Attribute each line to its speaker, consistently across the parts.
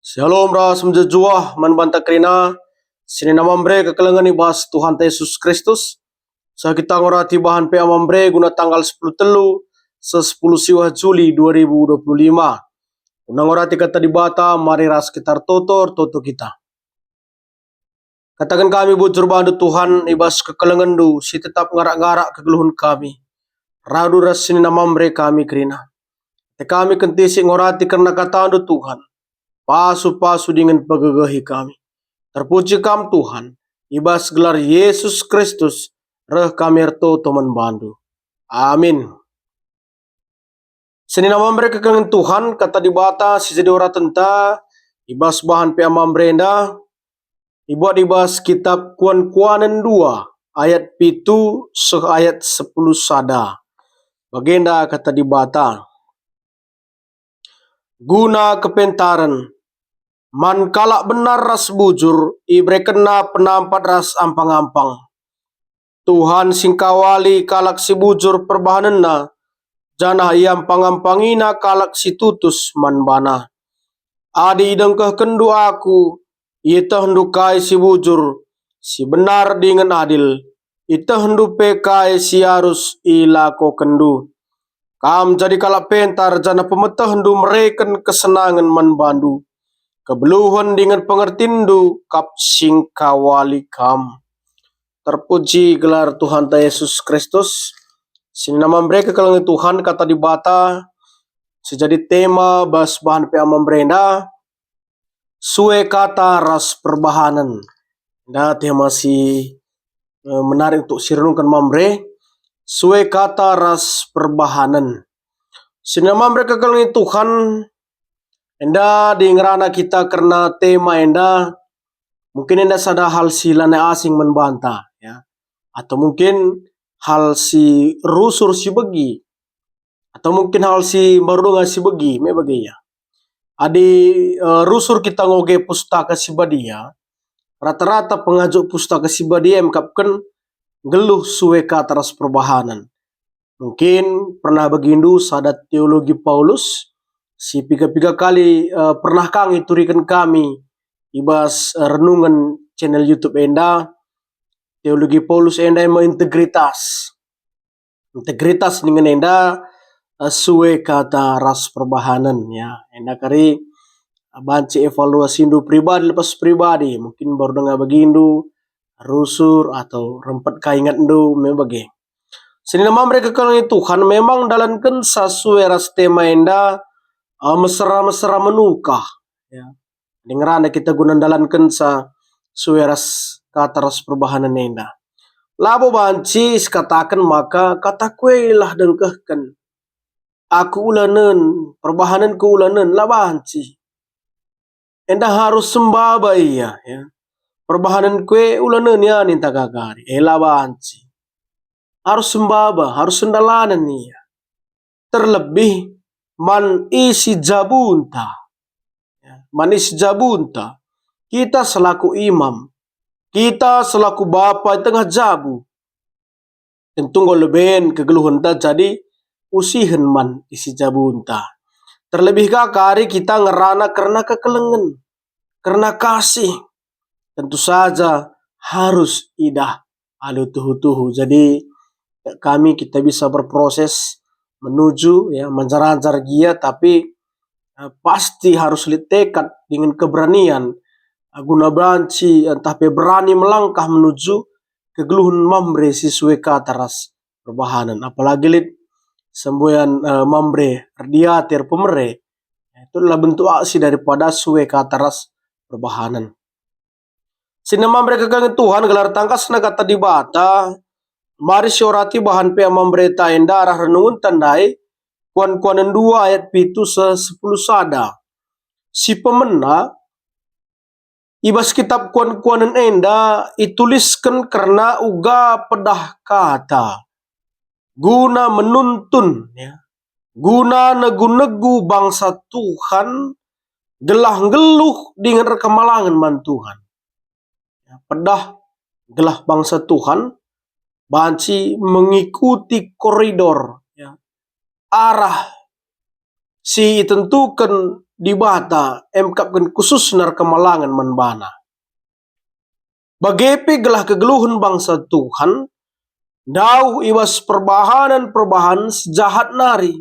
Speaker 1: Shalom ras menjejuah man banta krina sini namambre kekelengan ibas Tuhan Yesus Kristus. Sa kita ngorati bahan pe amambre guna tanggal 10 telu 10 siwah Juli 2025. Guna ngorati kata dibata mari ras sekitar toto kita. Katakan kami bujur bandu Tuhan ibas kekelengan du si tetap ngarak-ngarak kegeluhun kami. Radu ras sini namambre kami krina. Te kami kentisi ngorati karena kata du Tuhan. Pasu-pasu dengan pegagahi kami. Terpuji kam Tuhan, ibas gelar Yesus Kristus, reh kami erto teman bandu. Amin. Seni nama mereka kekengan Tuhan, kata dibata, si jadi ora tenta, ibas bahan pe amam brenda, ibuat ibas kitab kuan-kuanan 2, ayat pitu, ayat 10 sada. Bagenda kata dibata. Guna kepentaran, man kalak benar ras bujur, ibre kena penampat ras ampang-ampang. Tuhan singkawali kalak si bujur perbahanena, jana iam pangampangina kalak si tutus man bana. Adi idengkeh kendu aku, ita hendukai si bujur, si benar dengan adil, ita hendu pekai si harus ilako kendu. Kam jadi kalak pentar jana pemetah hendu mereken kesenangan man bandu. Kebeluhan dengan pengertindu kap singkawali kam. Terpuji gelar Tuhan Yesus Kristus. Sini nama mereka kalau Tuhan kata dibata. Sejadi tema bas bahan pe amam brenda. Sue kata ras perbahanan. Nah tema si menarik untuk sirenungkan mambre. Sue kata ras perbahanan. Sini nama mereka kalau Tuhan. Enda di ngerana kita karena tema enda mungkin enda sada hal si lana asing membantah ya, atau mungkin hal si rusur si begi, atau mungkin hal si marunga si begi me bagi ya. Adi rusur kita ngoge pustaka si badia, rata-rata pengajuk pustaka si badia mengkapkan geluh suwe kataras perbahanan. Mungkin pernah bagindu sadat teologi Paulus si piga-piga kali pernah kang iturikan kami ibas renungan channel YouTube enda teologi Paulus enda yang integritas dengan enda suwe kata ras perbahanan ya enda kari banci evaluasi indu pribadi lepas pribadi mungkin baru dengar bagindu rusur atau rempat kaingat indu membagi sini nama mereka kalau Tuhan memang dalankan sesuai ras tema enda mesra-mesra menukah ya. Dengeran kita guna dalankan sa sueras kata ras perbahanan enda. Labo banci katakan maka kata kue lah dengkehkan. Aku ulanen perbahanan ku ulanen lah banci. Enda harus sembaba iya ya. Perbahanan kue ulanen ya ninta gagari. Lah banci. Harus sembaba, harus sendalanan iya. Terlebih man isi jabunta. Man isi jabunta. Kita selaku imam. Kita selaku bapa tengah jabu. Tentu ngoleben kegeluhan ta jadi usihen man isi jabunta. Terlebih kari kita ngerana karena kekelengan. Karena kasih. Tentu saja harus idah alu tuhu-tuhu. Jadi kami kita bisa berproses menuju ya menjar-jar gia tapi pasti harus tekad dengan keberanian guna banci entah berani melangkah menuju kegeluhan mambre sesuai kataras perbahanan apalagi lit semboyan mambre radiatir pemere itu adalah bentuk aksi daripada suwe kataras perbahanan sini mambre kegangan Tuhan gelar tangkas na kata dibata. Mari siorati bahan pe memberita enda arah renungun tandai kuan-kuanan 2 ayat pitu 10 sada. Si pemena ibas kitab kuan-kuanan enda ituliskan karena uga pedah kata guna menuntun ya. Guna negu-negu bangsa Tuhan gelah-geluh dengan kemalangan man Tuhan. Ya, pedah gelah bangsa Tuhan banci mengikuti koridor ya, arah si tentukan di bata emkapkan khusus nar kemalangan manbana. Bagepe gelah kegeluhan bangsa Tuhan, dauh ibas perbahanan sejahat nari.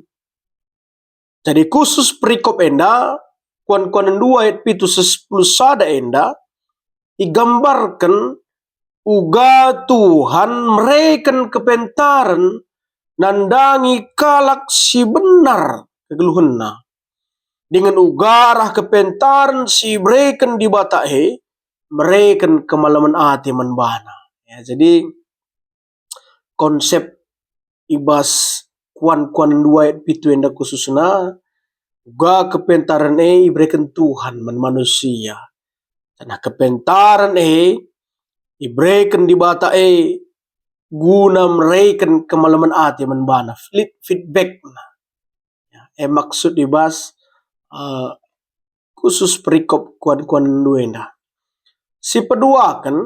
Speaker 1: Jadi khusus perikop enda, kuan-kuanan 2 ayat 7-10 sada enda, digambarkan uga Tuhan mereken kepentaran nandangi kalak si benar kegeluhanna. Dengan ugarah kepentaran si mereken di batahe, mereken kemalaman ati manbana. Ya, jadi konsep ibas kuan-kuan 2 ayat 7 enda khususna, uga kepentaran iberikan Tuhan man manusia. Karena kepentaran iberikan di bata guna mereken kemalaman ati manbana. Feedback ya, maksud ibas khusus perikop kuan-kuan duenda. Si kedua kan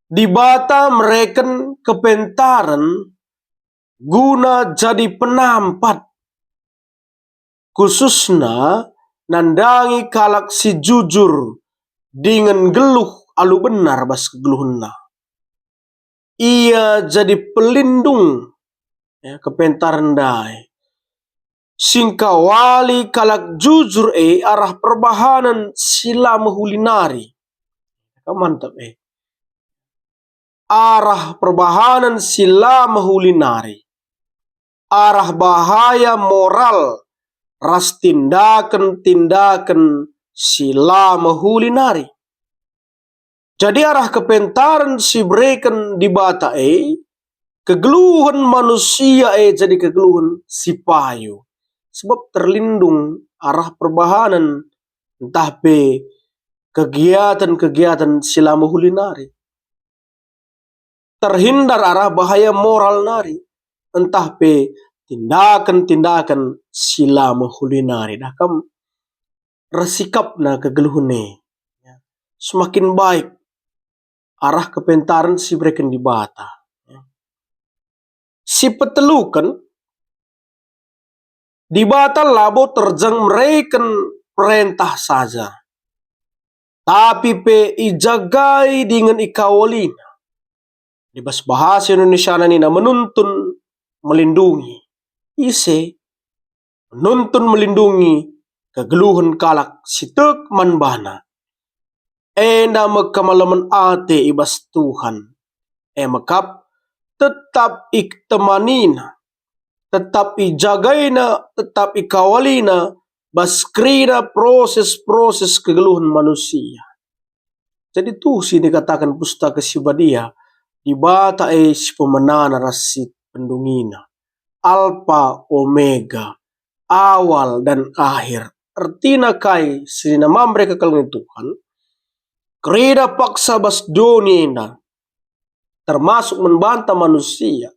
Speaker 1: di bata mereken kepentaran guna jadi penampat khususna nandangi kalak si jujur dengan geluh alu benar bas kegeluhna. Ia jadi pelindung ya, kepentaran dai. Singkawali kalak jujur arah perbahanan sila mahulinari. Mantap arah perbahanan sila mahulinari. Arah bahaya moral ras tindakan sila mahulinari. Jadi arah kepentaran si berikan di bata kegeluhan manusia jadi kegeluhan si payu. Sebab terlindung arah perbahanan entah kegiatan-kegiatan sila mahulinari. Terhindar arah bahaya moral nari. Entah tindakan-tindakan sila mahulinari. Dah kam resikap na kegeluhune. Semakin baik arah kepentaran si berikan di bata. Si petelukan di bata labo terjang mereken perintah saja. Tapi ijagai dengan ikawalina. Di bahasa Indonesia nina menuntun melindungi. Menuntun melindungi kegeluhan kalak sitek manbana. Enda mekamalaman ate ibas Tuhan. Mekap tetap iktemanina. Tetap ijagaina, tetap ikawalina, baskrina proses-proses kegeluhan manusia. Jadi tuh sih dikatakan pustaka Sibadia, di bata si pemenana rasit pendungina. Alfa Omega, awal dan akhir. Artina kai sinama mereka kalung Tuhan, kerida paksa bas dunia, termasuk membantah manusia.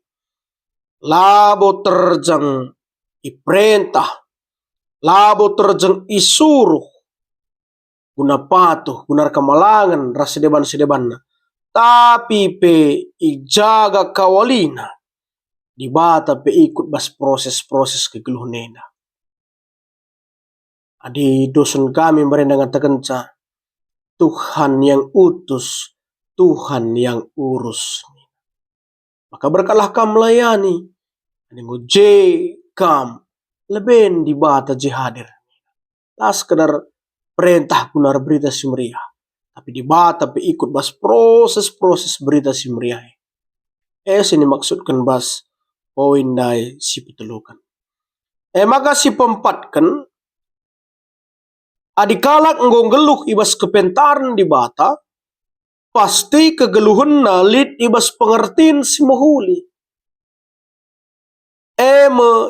Speaker 1: Labo terjang iperintah, labo terjang isuruh, guna patuh, guna kemalangan rasa sedeban-sedebanna. Tapi ijaga kawalina, di bata ikut bas proses-proses kegeluhanena. Adi dosen kami merendang tekenca, Tuhan yang utus, Tuhan yang urus. Maka berkalah kam melayani. Ani kam leben di bata jihadir. Tak sekedar perintah gunar berita si meriah. Tapi di bata ikut bas proses-proses berita si meriah. Sini maksudkan bas poin dai si petelukan. Maka si pempatkan adikalak nggonggeluh ibas kepentaran di bata, pasti kegeluhan nalit ibas pengertian si mahuli.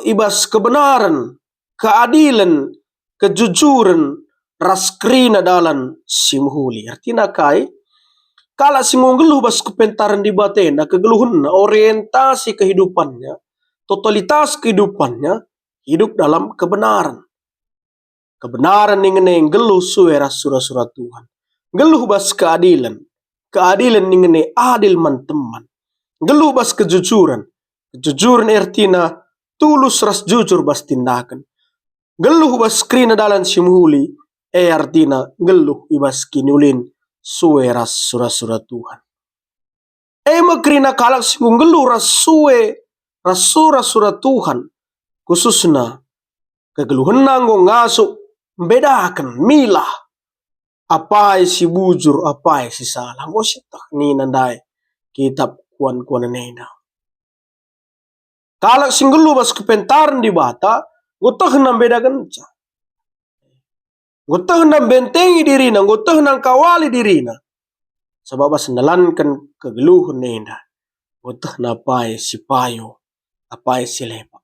Speaker 1: Ibas kebenaran, keadilan, kejujuran, raskrina dalan si mahuli. Artinya kai, kala si nggonggeluh bas kepentaran di batena, kegeluhan orientasi kehidupannya, totalitas kehidupannya, hidup dalam kebenaran. Kebenaran yang geluh suara surah-surah Tuhan. Geluh bas keadilan. Keadilan yang adil man teman. Geluh bas kejujuran. Kejujuran artinya tulus ras jujur bas tindakan. Geluh bas krina dalan simuhuli, artina geluh ibas kinulin suwe ras sura-sura Tuhan. Makrina kalak singung geluh ras suwe ras sura-sura Tuhan, khususna kegeluhan nanggo ngasuk bedakan milah apa si bujur apa si salah. Ngositah ni nandai kitab kuan-kuan nena. Kalak singgelu bas kepentaran di bata, gotah nang bedakan ca. Gotah nang bentengi dirina, gotah nang kawali dirina. Sebab bas nalankan kegeluhan nena. Gotah napai si payo, apai si lepak.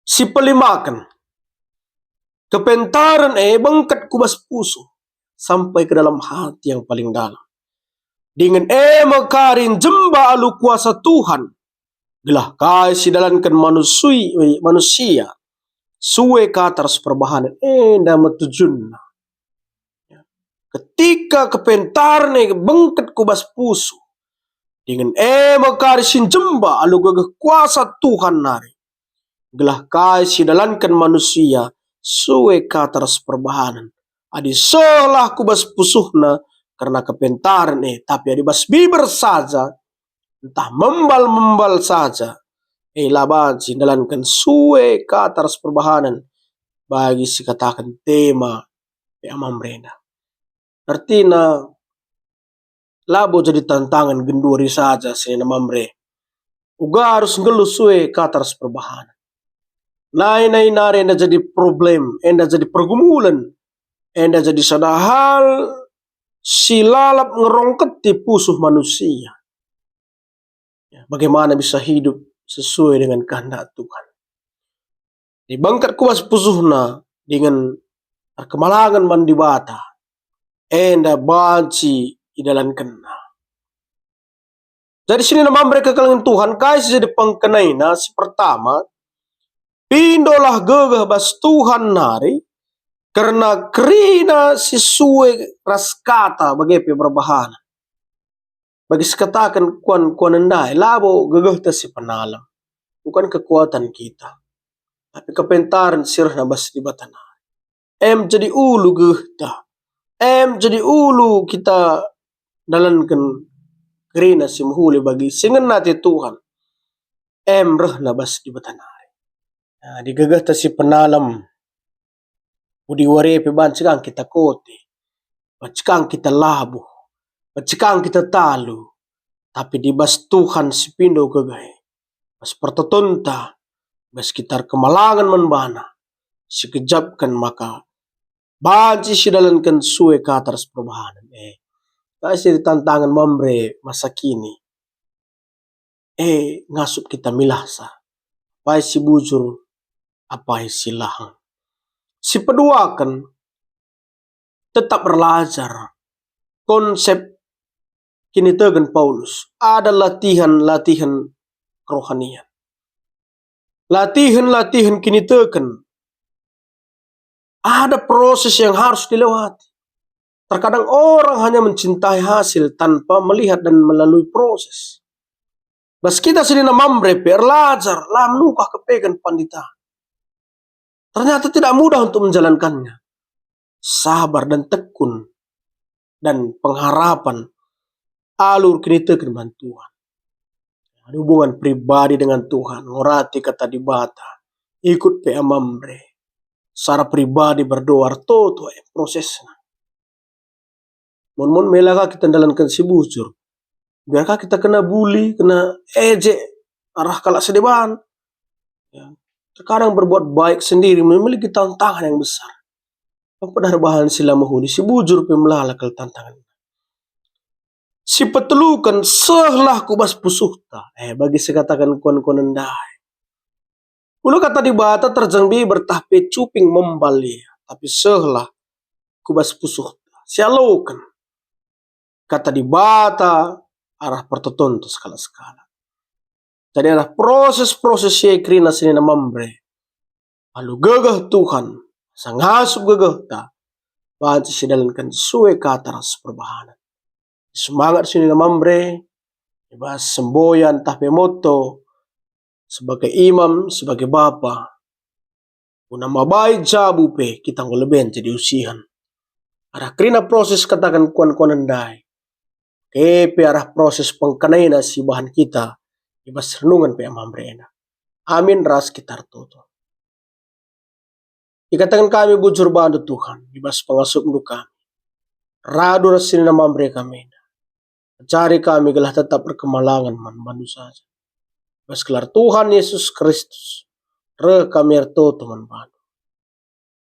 Speaker 1: Si pelimakan. Kepentaran bangkat kubas puso sampai ke dalam hati yang paling dalam. Dengan makarin jemba alu kuasa Tuhan. Gelah kai si dalankan manusia suwe katar perbahanan enda metujun. Ketika kepentaran bangkat kubas puso dengan makarin sin jemba alu gagah kuasa Tuhan nari. Gelah kai si dalankan manusia suwe katar perbahanan. Adi selah kubas pusuhna karena kepentaran tapi adi bas biber saja, entah membal saja, laban si dalankan suwe katar perbahanan bagi si katakan tema amamrena. Artinya labo jadi tantangan genduri saja sini mamre. Uga harus ngeluh suwe katar perbahanan. Nai enda jadi problem, enda jadi pergumulan, enda jadi sadahal silalap ngerongket di pusuh manusia. Bagaimana bisa hidup sesuai dengan kehendak Tuhan. Dibangkat kuas pusuhna dengan kemalangan mandibata, enda banci idalankan. Jadi sini nama mereka kalangan Tuhan, kasih jadi pangkenaina si pertama, pindolah gegah bas Tuhan nari, karena kerina sisuwe ras kata bagi perbahanan. Bagi sekatakan kuan endai, labo gegah ta si penalam. Bukan kekuatan kita. Tapi kepentaran sirna bas di batana. Jadi ulu gehta. Jadi ulu kita dalankan kerina si muhuli bagi singen nati Tuhan. Rehna bas di batana. Nah, digegah ta si penalam. Udi warepe bancikang kita kote. Bancikang kita labu. Bancikang kita talu. Tapi di bas Tuhan si pindo gegah. Bas pertotonta. Bas kitar kemalangan menbana. Si kejapkan maka. Banci si dalankan suwe katar perbahanan. Kasih tantangan mamre masa kini. Ngasup kita milasa. Apa si bujur. Apa si lahang. Si peduakan tetap belajar konsep kini tegen Paulus ada latihan kerohanian. Latihan kini tegen ada proses yang harus dilewati. Terkadang orang hanya mencintai hasil tanpa melihat dan melalui proses. Bas kita sendiri mamre belajar lah menukah kepegan pandita. Ternyata tidak mudah untuk menjalankannya. Sabar dan tekun dan pengharapan alur kini tekan bantuan. Hubungan pribadi dengan Tuhan, ngorati kata di bata, ikut pe amamre. Secara pribadi berdoa toto prosesnya. Mon melaka kita dalankan si bujur. Biarkah kita kena bully, kena ejek, arah kalak sedeban. Ya. Terkadang berbuat baik sendiri memiliki tantangan yang besar. Padahal bahan sila mahudi si bujur pemelalakal tantangan. Si petelukan sehlah kubas pusuhta. Bagi sekatakan kuan endai. Ulu kata di bata terjangbi bertahpe cuping membali. Tapi sehlah kubas pusuhta. Sialukan. Kata di bata arah pertotonto skala-skala. Jadi ada proses-proses yekrina sini namambre. Lalu gegah Tuhan. Sang hasup gegah ta. Banci sidalankan suwe kataras perbahanan. Semangat sini namambre. Ibas semboyan tahpe moto. Sebagai imam, sebagai bapa. Una mabai jabu pe kita ngoleben jadi usihan. Arah kerina proses katakan kuan andai. Pe arah proses pengkanaina si bahan kita. Ibas renungan pe amamrena. Amin ras kita toto. Ikatakan kami bujur bantu Tuhan. Ibas pengasup kami. Radu rasin nama mereka mena. Cari kami gelah tetap berkemalangan man saja. Ibas kelar Tuhan Yesus Kristus. Re kami erto teman bantu.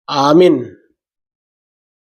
Speaker 1: Amin.